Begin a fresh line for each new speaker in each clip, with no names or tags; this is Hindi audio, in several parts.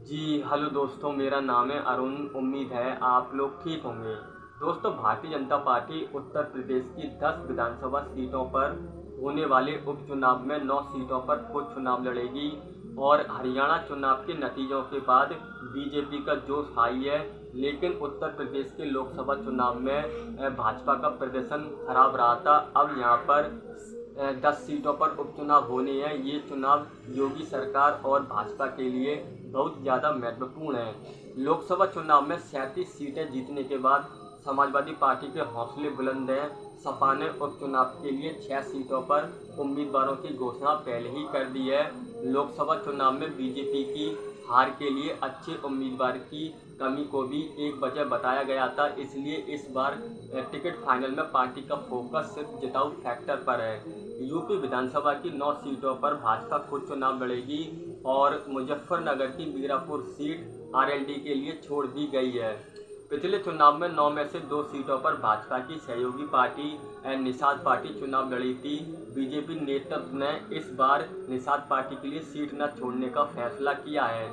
जी हेलो दोस्तों, मेरा नाम है अरुण। उम्मीद है आप लोग ठीक होंगे। दोस्तों, भारतीय जनता पार्टी उत्तर प्रदेश की 10 विधानसभा सीटों पर होने वाले उपचुनाव में 9 सीटों पर खुद चुनाव लड़ेगी और हरियाणा चुनाव के नतीजों के बाद बीजेपी का जोश हाई है। लेकिन उत्तर प्रदेश के लोकसभा चुनाव में भाजपा का प्रदर्शन खराब रहा था। अब यहाँ पर 10 सीटों पर उपचुनाव होने हैं। ये चुनाव योगी सरकार और भाजपा के लिए बहुत ज़्यादा महत्वपूर्ण है। लोकसभा चुनाव में 37 सीटें जीतने के बाद समाजवादी पार्टी के हौसले बुलंद हैं। सपा ने उपचुनाव के लिए 6 सीटों पर उम्मीदवारों की घोषणा पहले ही कर दी है। लोकसभा चुनाव में बीजेपी की हार के लिए अच्छे उम्मीदवार की कमी को भी एक वजह बताया गया था। इसलिए इस बार टिकट फाइनल में पार्टी का फोकस सिर्फ जिताऊ फैक्टर पर है। यूपी विधानसभा की 9 सीटों पर भाजपा खुद चुनाव लड़ेगी और मुजफ्फरनगर की मीरापुर सीट आरएलडी के लिए छोड़ दी गई है। पिछले चुनाव में 9 में से 2 सीटों पर भाजपा की सहयोगी पार्टी निषाद पार्टी चुनाव लड़ी थी। बीजेपी नेतृत्व ने इस बार निषाद पार्टी के लिए सीट न छोड़ने का फैसला किया है।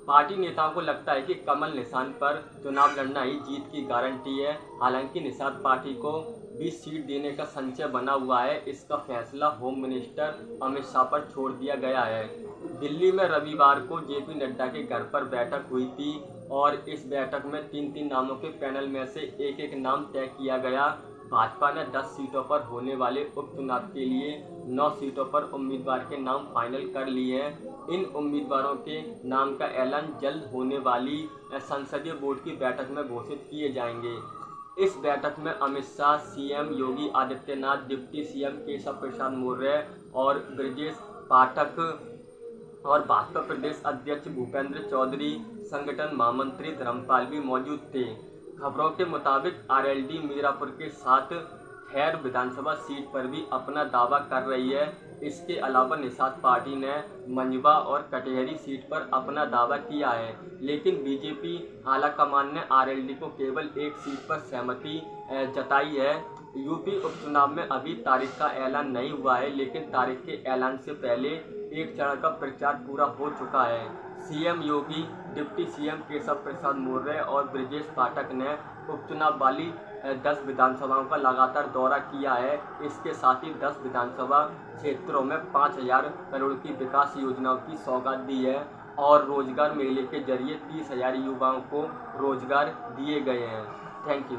पार्टी नेताओं को लगता है कि कमल निशान पर चुनाव लड़ना ही जीत की गारंटी है। हालांकि निषाद पार्टी को 20 सीट देने का संशय बना हुआ है। इसका फैसला होम मिनिस्टर अमित शाह पर छोड़ दिया गया है। दिल्ली में रविवार को जेपी नड्डा के घर पर बैठक हुई थी और इस बैठक में 3 नामों के पैनल में से एक नाम तय किया गया। भाजपा ने 10 सीटों पर होने वाले उपचुनाव के लिए 9 सीटों पर उम्मीदवार के नाम फाइनल कर लिए हैं। इन उम्मीदवारों के नाम का ऐलान जल्द होने वाली संसदीय बोर्ड की बैठक में घोषित किए जाएंगे। इस बैठक में Amit Shah, CM Yogi Adityanath, deputy CM Keshav Prasad Maurya और ब्रजेश पाठक और भाजपा प्रदेश अध्यक्ष भूपेंद्र चौधरी, संगठन महामंत्री धर्मपाल भी मौजूद थे। खबरों के मुताबिक आरएलडी मीरापुर के साथ खैर विधानसभा सीट पर भी अपना दावा कर रही है। इसके अलावा निषाद पार्टी ने मंझवा और कटेहरी सीट पर अपना दावा किया है। लेकिन बीजेपी आलाकमान ने आरएलडी को केवल एक सीट पर सहमति जताई है। यूपी उपचुनाव में अभी तारीख का ऐलान नहीं हुआ है, लेकिन तारीख के ऐलान से पहले एक चरण का प्रचार पूरा हो चुका है। सीएम योगी, डिप्टी सीएम केशव प्रसाद मौर्य और ब्रजेश पाठक ने उपचुनाव वाली 10 विधानसभाओं का लगातार दौरा किया है। इसके साथ ही 10 विधानसभा क्षेत्रों में 5,000 करोड़ की विकास योजनाओं की सौगात दी है और रोजगार मेले के जरिए 30,000 युवाओं को रोजगार दिए गए हैं। Thank you.